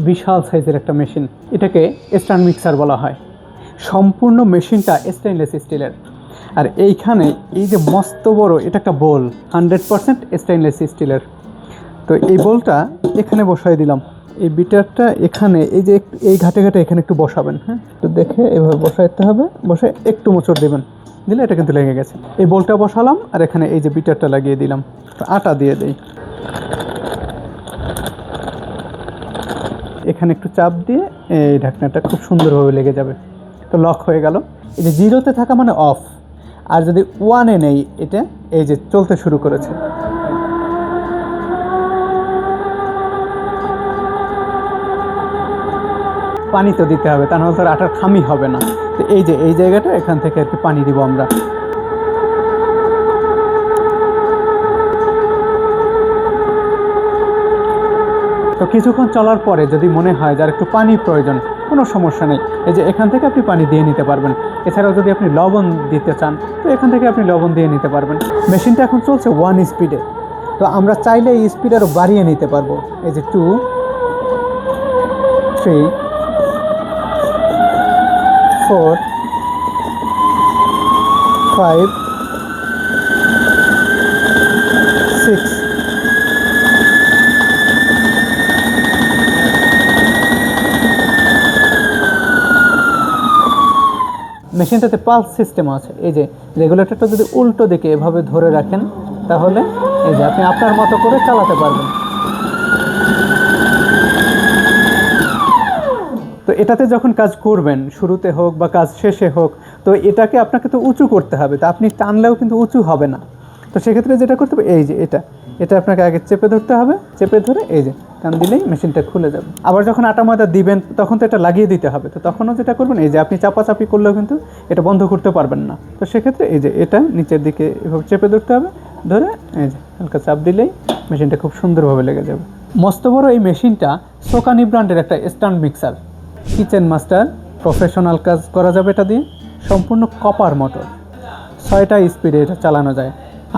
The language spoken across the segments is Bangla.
বিশাল সাইজের একটা মেশিন, এটাকে স্ট্যান্ড মিক্সার বলা হয়। সম্পূর্ণ মেশিনটা স্টেইনলেস স্টিলের। আর এইখানে এই যে মস্ত বড় এটা একটা বোল, 100% স্টেইনলেস স্টিলের। তো এই বোলটা এখানে বসাই দিলাম। এই বিটারটা এখানে এই যে এই ঘাটে ঘাটে এখানে একটু বসাবেন, হ্যাঁ, একটু দেখে এভাবে বসাইতে হবে। বসে একটু মোচড় দেবেন, দিলে এটা কিন্তু লেগে গেছে। এই বোলটা বসালাম আর এখানে এই যে বিটারটা লাগিয়ে দিলাম। আটা দিয়ে দেই, এখানে একটু চাপ দিয়ে এই ঢাকনাটা খুব সুন্দরভাবে লেগে যাবে। তো লক হয়ে গেল। এই যে জিরোতে থাকা মানে অফ, আর যদি ওয়ানে নেই এটা এই যে চলতে শুরু করেছে। পানি তো দিতে হবে, তা নাহলে তো আটার খামি হবে না। তো এই যে এই জায়গাটা এখান থেকে আর কি পানি দিব আমরা। তো কিছুক্ষণ চলার পরে যদি মনে হয় যার একটু পানি প্রয়োজন, কোনো সমস্যা নেই, এই যে এখান থেকে আপনি পানি দিয়ে নিতে পারবেন। এছাড়াও যদি আপনি লবণ দিতে চান তো এখান থেকে আপনি লবণ দিয়ে নিতে পারবেন। মেশিনটা এখন চলছে 1 স্পিডে। তো আমরা চাইলে এই স্পিড আরও বাড়িয়ে নিতে পারবো। এই যে 2, 3, 4, 5, 6। মেশিনটাতে পালস সিস্টেম আছে। এই যে রেগুলেটরটা যদি উল্টো দিকে এভাবে ধরে রাখেন তাহলে এই যে আপনি আপনার মতো করে চালাতে পারবেন। তো এটাতে যখন কাজ করবেন, শুরুতে হোক বা কাজ শেষে হোক, তো এটাকে আপনাকে তো উঁচু করতে হবে। তা আপনি টানলেও কিন্তু উঁচু হবে না। তো সেক্ষেত্রে যেটা করতে হবে এই যে এটা আপনাকে আগে চেপে ধরতে হবে। চেপে ধরে এই যে টান দিলেই মেশিনটা খুলে যাবে। আবার যখন আটা ময়দা দিবেন তখন তো এটা লাগিয়ে দিতে হবে। তো তখনও যেটা করবেন এই যে আপনি চাপাচাপি করলেও কিন্তু এটা বন্ধ করতে পারবেন না। তো সেক্ষেত্রে এই যে এটা নিচের দিকে এভাবে চেপে ধরতে হবে। ধরে এই যে হালকা চাপ দিলেই মেশিনটা খুব সুন্দরভাবে লেগে যাবে। মস্ত বড় এই মেশিনটা সোকানি ব্র্যান্ডের একটা stand mixer. Kitchen master, professional কাজ করা যাবে এটা দিয়ে। সম্পূর্ণ কপার মোটর, 6টা স্পিডে এটা চালানো যায়।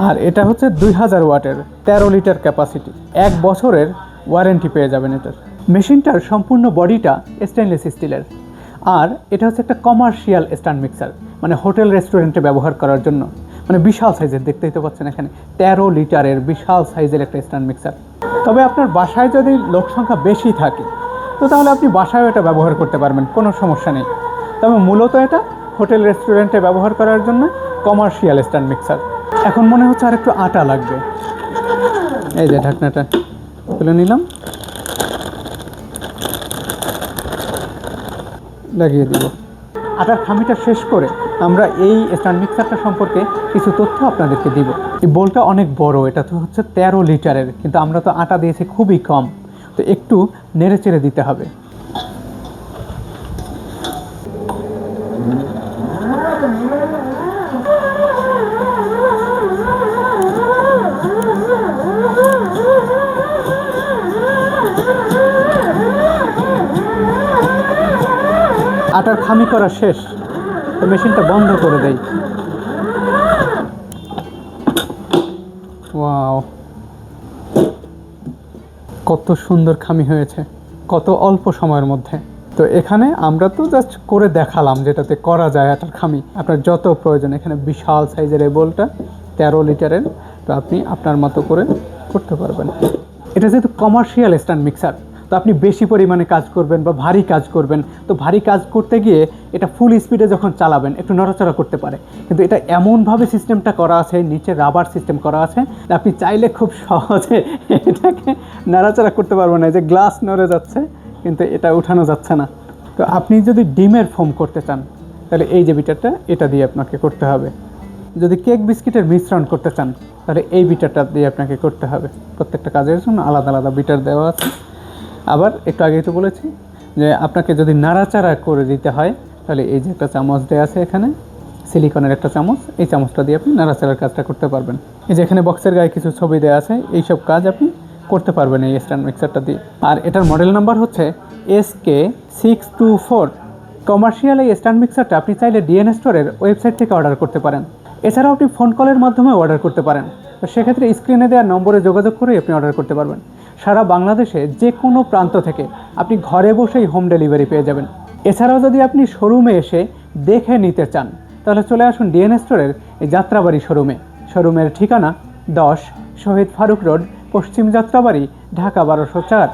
আর এটা হচ্ছে 2000 ওয়াটের, 13 লিটার ক্যাপাসিটি। 1 বছরের ওয়ারেন্টি পেয়ে যাবেন এটার। মেশিনটার সম্পূর্ণ বডিটা স্টেনলেস স্টিলের। আর এটা হচ্ছে একটা কমার্শিয়াল স্ট্যান্ড মিক্সার, মানে হোটেল রেস্টুরেন্টে ব্যবহার করার জন্য। মানে বিশাল সাইজের, দেখতেই তো পাচ্ছেন এখানে 13 লিটারের বিশাল সাইজের একটা স্ট্যান্ড মিক্সার। তবে আপনার বাসায় যদি লোক সংখ্যা বেশি থাকে তো তাহলে আপনি বাসায়ও এটা ব্যবহার করতে পারবেন, কোনো সমস্যা নেই। তবে মূলত এটা হোটেল রেস্টুরেন্টে ব্যবহার করার জন্য কমার্শিয়াল স্ট্যান্ড মিক্সার। এখন মনে হচ্ছে আর একটু আটা লাগবে। এই যে ঢাকনাটা খুলে নিলাম, লাগিয়ে দিব। আটার খামিটা শেষ করে আমরা এই স্ট্যান্ড মিক্সারটা সম্পর্কে কিছু তথ্য আপনাদেরকে দিব। এই বোলটা অনেক বড়, এটা তো হচ্ছে 13 লিটারের, কিন্তু আমরা তো আটা দিয়েছি খুবই কম। তো একটু নেড়ে চেড়ে দিতে হবে। আটার খামি করা শেষ, তো মেশিনটা বন্ধ করে দেই। ওয়াও, কত সুন্দর খামি হয়েছে, কত অল্প সময়ের মধ্যে। তো এখানে আমরা তো জাস্ট করে দেখালাম যেটাতে করা যায় আটার খামি। আপনার যত প্রয়োজন, এখানে বিশাল সাইজের এই বোলটা 13 লিটারের, তো আপনি আপনার মতো করে করতে পারবেন। এটা যেহেতু কমার্শিয়াল স্ট্যান্ড মিক্সার, তো আপনি বেশি পরিমাণে কাজ করবেন বা ভারী কাজ করবেন, তো ভারী কাজ করতে গিয়ে এটা ফুল স্পিডে যখন চালাবেন একটু নড়াচড়া করতে পারে। কিন্তু এটা এমনভাবে সিস্টেমটা করা আছে, নিচে রাবার সিস্টেম করা আছে, আপনি চাইলে খুব সহজে এটাকে নাড়াচাড়া করতে পারবেন না। যে গ্লাস নড়ে যাচ্ছে কিন্তু এটা উঠানো যাচ্ছে না। তো আপনি যদি ডিমের ফোম করতে চান তাহলে এই যে বিটারটা এটা দিয়ে আপনাকে করতে হবে। যদি কেক বিস্কিটের মিশ্রণ করতে চান তাহলে এই বিটারটা দিয়ে আপনাকে করতে হবে। প্রত্যেকটা কাজের জন্য আলাদা আলাদা বিটার দেওয়া আছে। আবার একটু আগেই তো বলেছি যে আপনাকে যদি নাড়াচাড়া করে দিতে হয় তাহলে এই যে একটা চামচ দেওয়া আছে এখানে, সিলিকনের একটা চামচ, এই চামচটা দিয়ে আপনি নাড়াচাড়ার কাজটা করতে পারবেন। এই যে এখানে বক্সের গায়ে কিছু ছবি দেওয়া আছে, এইসব কাজ আপনি করতে পারবেন এই স্ট্যান্ড মিক্সারটা দিয়ে। আর এটার মডেল নাম্বার হচ্ছে SK624। কমার্শিয়াল এই স্ট্যান্ড মিক্সারটা আপনি চাইলে ডিএনএ স্টোরের ওয়েবসাইট থেকে অর্ডার করতে পারেন। এছাড়াও আপনি ফোন কলের মাধ্যমে অর্ডার করতে পারেন। তো সেক্ষেত্রে স্ক্রিনে দেওয়া নম্বরে যোগাযোগ করে আপনি অর্ডার করতে পারবেন। সারা বাংলাদেশে যে কোনো প্রান্ত থেকে আপনি ঘরে বসেই হোম ডেলিভারি পেয়ে যাবেন। এছাড়াও যদি আপনি শোরুমে এসে দেখে নিতে চান তাহলে চলে আসুন ডিএন স্টোরের এই যাত্রাবাড়ি শোরুমে। শোরুমের ঠিকানা 10 শহীদ ফারুক রোড, পশ্চিম যাত্রাবাড়ি, ঢাকা 1204।